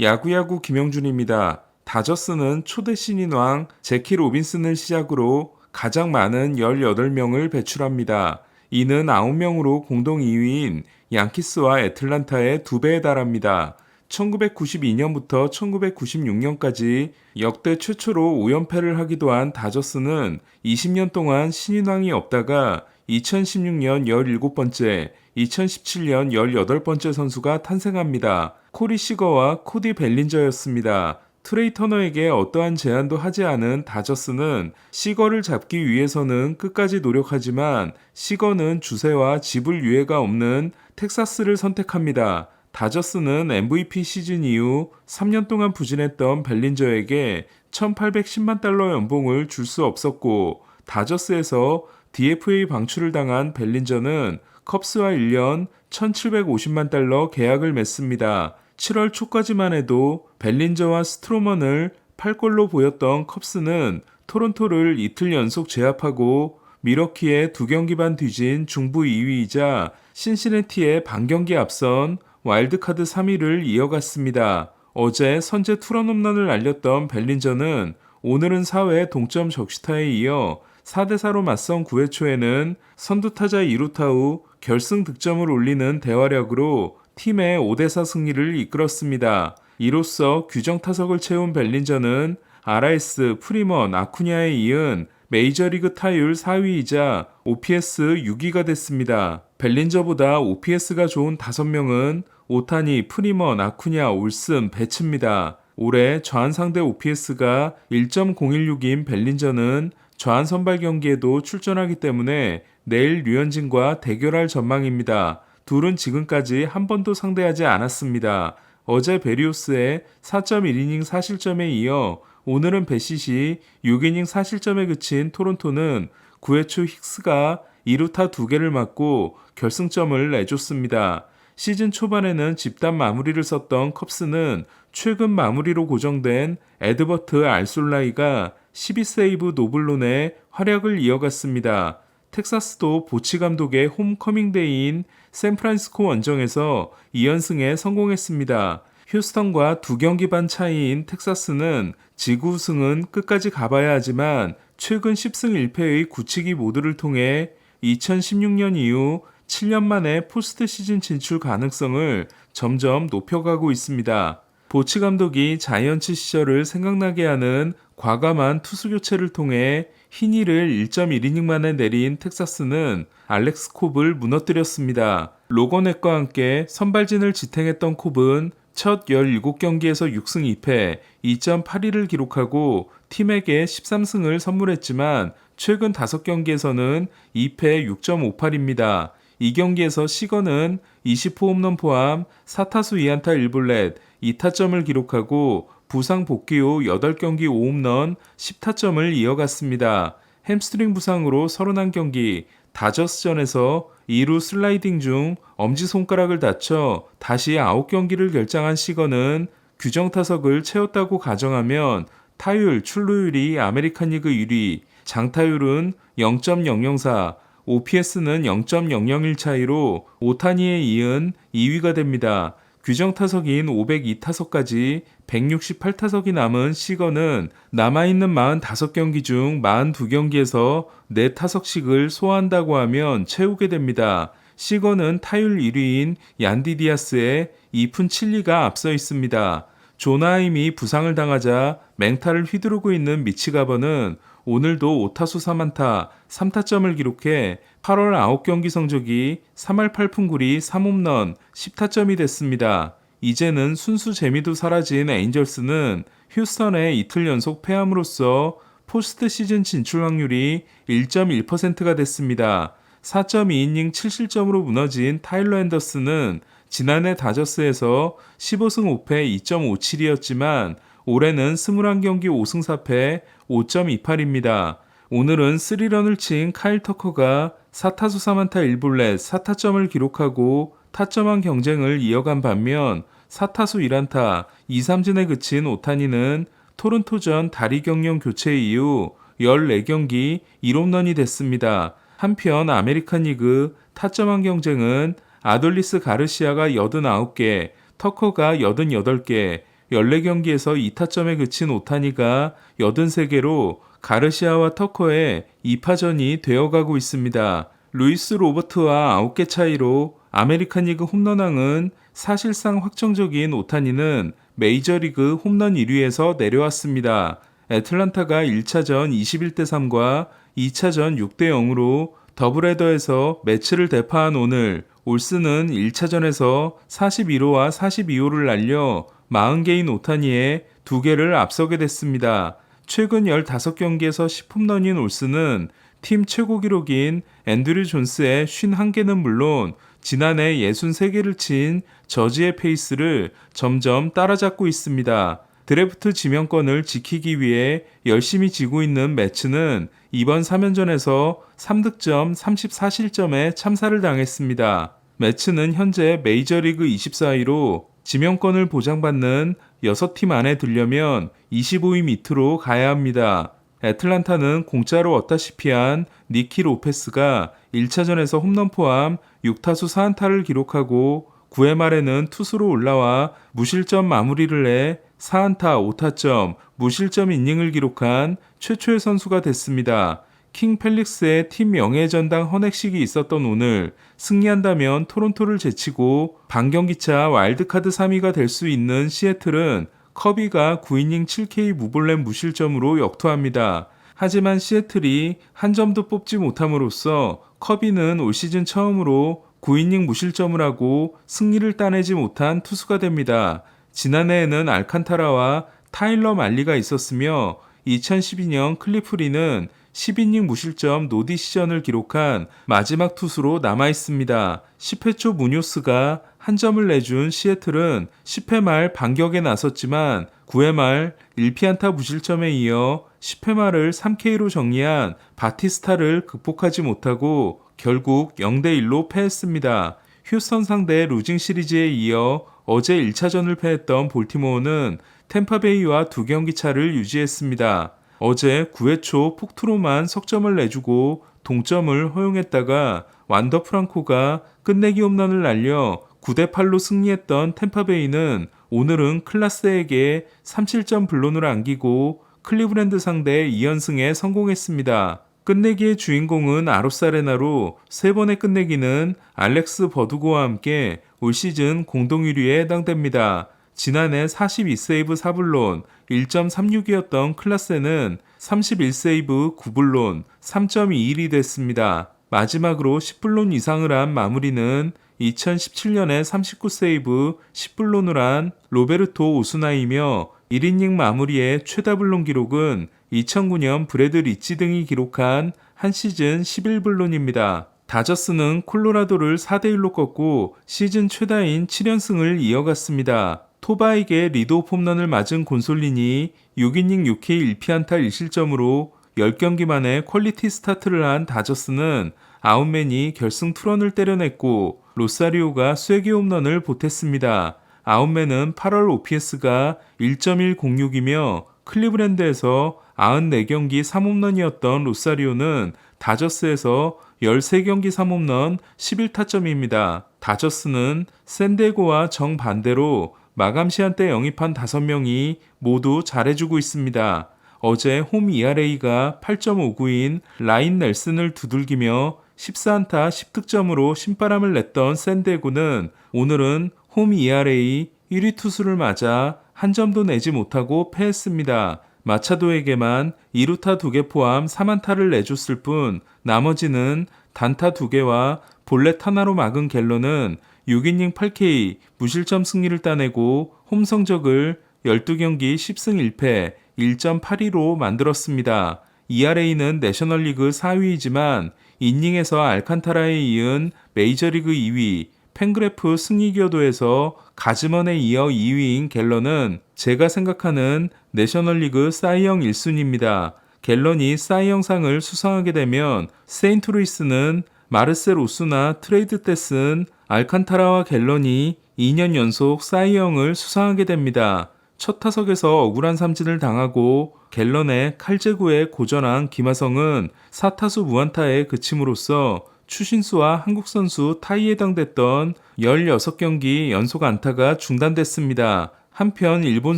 야구야구 김영준입니다. 다저스는 초대 신인왕 제키 로빈슨을 시작으로 가장 많은 18명을 배출합니다. 이는 9명으로 공동 2위인 양키스와 애틀란타의 2배에 달합니다. 1992년부터 1996년까지 역대 최초로 5연패를 하기도 한 다저스는 20년 동안 신인왕이 없다가 2016년 17번째, 2017년 18번째 선수가 탄생합니다. 코리 시거와 코디 벨린저였습니다. 트레이 터너에게 어떠한 제안도 하지 않은 다저스는 시거를 잡기 위해서는 끝까지 노력하지만 시거는 주세와 지불 유예가 없는 텍사스를 선택합니다. 다저스는 MVP 시즌 이후 3년 동안 부진했던 벨린저에게 1,810만 달러 연봉을 줄 수 없었고 다저스에서 DFA 방출을 당한 벨린저는 컵스와 1년 1,750만 달러 계약을 맺습니다. 7월 초까지만 해도 벨린저와 스트로먼을 팔 걸로 보였던 컵스는 토론토를 이틀 연속 제압하고 미러키에 2경기 반 뒤진 중부 2위이자 신시내티에 반경기 앞선 와일드카드 3위를 이어갔습니다. 어제 선제 투런 홈런을 날렸던 벨린저는 오늘은 4회 동점 적시타에 이어 4대4로 맞선 9회 초에는 선두타자 2루타 후 결승 득점을 올리는 대활약으로 팀의 5대4 승리를 이끌었습니다. 이로써 규정 타석을 채운 벨린저는 RS, 프리먼, 아쿠냐에 이은 메이저리그 타율 4위이자 OPS 6위가 됐습니다. 벨린저보다 OPS가 좋은 5명은 오타니, 프리먼, 아쿠냐, 올슨, 배츠입니다. 올해 좌한 상대 OPS가 1.016인 벨린저는 좌한 선발 경기에도 출전하기 때문에 내일 류현진과 대결할 전망입니다. 둘은 지금까지 한 번도 상대하지 않았습니다. 어제 베리오스의 4.1이닝 4실점에 이어 오늘은 베시시 6이닝 4실점에 그친 토론토는 9회 초 힉스가 2루타 2개를 맞고 결승점을 내줬습니다. 시즌 초반에는 집단 마무리를 썼던 컵스는 최근 마무리로 고정된 에드버트 알솔라이가 12세이브 노블론의 활약을 이어갔습니다. 텍사스도 보치 감독의 홈커밍데이인 샌프란시스코 원정에서 2연승에 성공했습니다. 휴스턴과 2경기 반 차이인 텍사스는 지구 우승은 끝까지 가봐야 하지만 최근 10승 1패의 굳히기 모드를 통해 2016년 이후 7년 만에 포스트 시즌 진출 가능성을 점점 높여가고 있습니다. 보치 감독이 자이언츠 시절을 생각나게 하는 과감한 투수 교체를 통해 흰이를 1.1이닝 만에 내린 텍사스는 알렉스 콥을 무너뜨렸습니다. 로건넷과 함께 선발진을 지탱했던 콥은 첫 17경기에서 6승 2패, 2.82를 기록하고 팀에게 13승을 선물했지만 최근 5경기에서는 2패 6.58입니다. 이 경기에서 시거는 20호 홈런 포함 4타수 2안타 1볼넷, 2타점을 기록하고 부상 복귀 후 8경기 5홈런 10타점을 이어갔습니다. 햄스트링 부상으로 31경기, 다저스전에서 2루 슬라이딩 중 엄지손가락을 다쳐 다시 9경기를 결장한 시거는 규정 타석을 채웠다고 가정하면 타율, 출루율이 아메리칸 리그 1위, 장타율은 0.004, OPS는 0.001 차이로 오타니에 이은 2위가 됩니다. 규정 타석인 502타석까지 168타석이 남은 시거는 남아있는 45경기 중 42경기에서 4타석씩을 소화한다고 하면 채우게 됩니다. 시거는 타율 1위인 얀디 디아스의 2푼 7리가 앞서 있습니다. 조나임이 부상을 당하자 맹타를 휘두르고 있는 미치 가버는 오늘도 5타수 3안타 3타점을 기록해 8월 9경기 성적이 3할 8푼 9리 3홈런 10타점이 됐습니다. 이제는 순수 재미도 사라진 에인절스는 휴스턴에 이틀 연속 패함으로써 포스트 시즌 진출 확률이 1.1%가 됐습니다. 4.2이닝 7실점으로 무너진 타일러 앤더슨은 지난해 다저스에서 15승 5패 2.57이었지만 올해는 21경기 5승 4패 5.28입니다. 오늘은 3런을 친 카일 터커가 4타수 3안타 1볼넷 4타점을 기록하고 타점왕 경쟁을 이어간 반면 4타수 1안타 2삼진에 그친 오타니는 토론토전 다리 경련 교체 이후 14경기 1홈런이 됐습니다. 한편 아메리칸 리그 타점왕 경쟁은 아돌리스 가르시아가 89개, 터커가 88개, 14경기에서 2타점에 그친 오타니가 83개로 가르시아와 터커의 2파전이 되어가고 있습니다. 루이스 로버트와 9개 차이로 아메리칸 리그 홈런왕은 사실상 확정적인 오타니는 메이저리그 홈런 1위에서 내려왔습니다. 애틀란타가 1차전 21대3과 2차전 6대0으로 더블헤더에서 매치를 대파한 오늘 올스는 1차전에서 41호와 42호를 날려 40개인 오타니에 2개를 앞서게 됐습니다. 최근 15경기에서 10홈런인 올스는 팀 최고 기록인 앤드류 존스의 51개는 물론 지난해 63개를 친 저지의 페이스를 점점 따라잡고 있습니다. 드래프트 지명권을 지키기 위해 열심히 지고 있는 매츠는 이번 3연전에서 3득점 34실점에 참사를 당했습니다. 매츠는 현재 메이저리그 24위로 지명권을 보장받는 6팀 안에 들려면 25위 밑으로 가야 합니다. 애틀란타는 공짜로 얻다시피 한 니키 로페스가 1차전에서 홈런 포함 6타수 4안타를 기록하고 9회 말에는 투수로 올라와 무실점 마무리를 해 4안타 5타점 무실점 이닝을 기록한 최초의 선수가 됐습니다. 킹 펠릭스의 팀 명예 전당 헌액식이 있었던 오늘 승리한다면 토론토를 제치고 반경기차 와일드카드 3위가 될 수 있는 시애틀은 커비가 9이닝 7K 무볼넷 무실점으로 역투합니다. 하지만 시애틀이 한 점도 뽑지 못함으로써 커비는 올 시즌 처음으로 9이닝 무실점을 하고 승리를 따내지 못한 투수가 됩니다. 지난해에는 알칸타라와 타일러 말리가 있었으며 2012년 클리프리는 10이닝 무실점 노디시전을 기록한 마지막 투수로 남아있습니다. 10회 초 무뇨스가 한 점을 내준 시애틀은 10회 말 반격에 나섰지만 9회 말 1피안타 무실점에 이어 10회 말을 3K로 정리한 바티스타를 극복하지 못하고 결국 0대1로 패했습니다. 휴스턴 상대 루징 시리즈에 이어 어제 1차전을 패했던 볼티모어는 템파베이와 2경기 차를 유지했습니다. 어제 9회 초 폭투로만 석점을 내주고 동점을 허용했다가 완더 프랑코가 끝내기 홈런을 날려 9대8로 승리했던 템파베이는 오늘은 클라스에게 3실점 블론을 안기고 클리브랜드 상대 2연승에 성공했습니다. 끝내기의 주인공은 아로사레나로 3번의 끝내기는 알렉스 버두고와 함께 올 시즌 공동 1위에 해당됩니다. 지난해 42세이브 4블론 1.36이었던 클라세는 31세이브 9블론 3.21이 됐습니다. 마지막으로 10블론 이상을 한 마무리는 2017년에 39세이브 10블론을 한 로베르토 오스나이며 1이닝 마무리의 최다 블론 기록은 2009년 브래드 리치 등이 기록한 한 시즌 11블론입니다. 다저스는 콜로라도를 4대1로 꺾고 시즌 최다인 7연승을 이어갔습니다. 토바에게 리드오프 홈런을 맞은 곤솔린이 6이닝 6K 1피안타 1실점으로 10경기 만에 퀄리티 스타트를 한 다저스는 아웃맨이 결승 투런을 때려냈고 로사리오가 쐐기 홈런을 보탰습니다. 아웃맨은 8월 OPS가 1.106이며 클리브랜드에서 94경기 3홈런이었던 로사리오는 다저스에서 13경기 3홈런 11타점입니다. 다저스는 샌디에고와 정반대로 마감 시한때 영입한 5명이 모두 잘해주고 있습니다. 어제 홈 ERA가 8.59인 라인 넬슨을 두들기며 14안타 10득점으로 신바람을 냈던 샌디에고는 오늘은 홈 ERA 1위 투수를 맞아 한 점도 내지 못하고 패했습니다. 마차도에게만 2루타 2개 포함 3안타를 내줬을 뿐 나머지는 단타 2개와 볼넷 하나로 막은 갤런은 6이닝 8K 무실점 승리를 따내고 홈 성적을 12경기 10승 1패 1.82로 만들었습니다. ERA는 내셔널리그 4위이지만 이닝에서 알칸타라에 이은 메이저리그 2위, 팬그래프 승리교도에서 가즈먼에 이어 2위인 갤런은 제가 생각하는 내셔널리그 사이영 1순위입니다. 갤런이 사이영상을 수상하게 되면 세인트루이스는 마르셀 오스나 트레이드 때 쓴 알칸타라와 갤런이 2년 연속 사이영을 수상하게 됩니다. 첫 타석에서 억울한 삼진을 당하고 갤런의 칼제구에 고전한 김하성은 4타수 무안타에 그침으로써 추신수와 한국 선수 타이에 해당됐던 16경기 연속 안타가 중단됐습니다. 한편 일본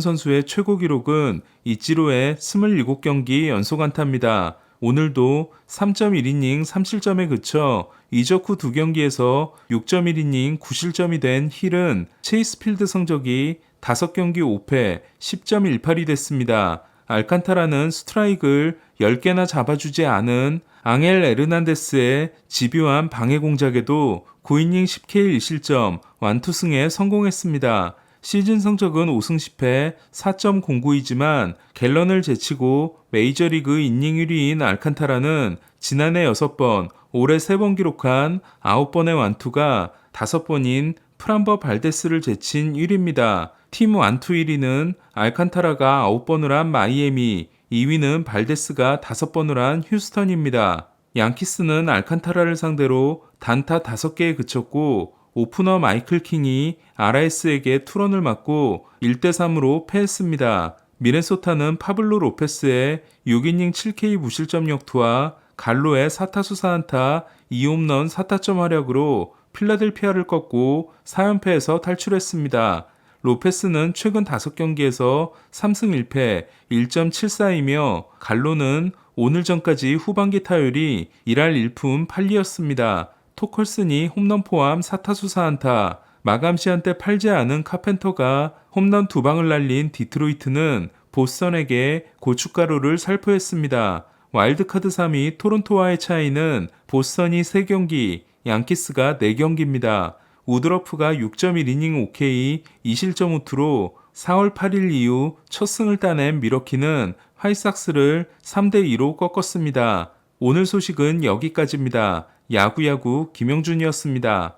선수의 최고 기록은 이치로의 27경기 연속 안타입니다. 오늘도 3.1이닝 3실점에 그쳐 이적 후 2경기에서 6.1이닝 9실점이 된 힐은 체이스 필드 성적이 5경기 5패 10.18이 됐습니다. 알칸타라는 스트라이크를 10개나 잡아주지 않은 앙헬 에르난데스의 집요한 방해 공작에도 9이닝 10K 1실점 완투승에 성공했습니다. 시즌 성적은 5승 10패 4.09이지만 갤런을 제치고 메이저리그 이닝 1위인 알칸타라는 지난해 6번, 올해 3번 기록한 9번의 완투가 5번인 프람버 발데스를 제친 1위입니다. 팀 완투 1위는 알칸타라가 9번을 한 마이애미, 2위는 발데스가 5번을 한 휴스턴입니다. 양키스는 알칸타라를 상대로 단타 5개에 그쳤고 오프너 마이클 킹이 RS에게 투런을 맞고 1대3으로 패했습니다. 미네소타는 파블로 로페스의 6이닝 7K 무실점 역투와 갈로의 4타수 4안타 2홈런 4타점 활약으로 필라델피아를 꺾고 4연패에서 탈출했습니다. 로페스는 최근 5경기에서 3승 1패 1.74이며 갈로는 오늘 전까지 후반기 타율이 1할 1푼 8리였습니다. 토컬슨이 홈런 포함 4타수 4안타, 마감 시한때 팔지 않은 카펜터가 홈런 2방을 날린 디트로이트는 보스턴에게 고춧가루를 살포했습니다. 와일드카드 3위 토론토와의 차이는 보스턴이 3경기, 양키스가 4경기입니다. 우드러프가 6.1이닝 5K 2실점 우투로 4월 8일 이후 첫 승을 따낸 미러키는 화이삭스를 3대2로 꺾었습니다. 오늘 소식은 여기까지입니다. 야구야구 김영준이었습니다.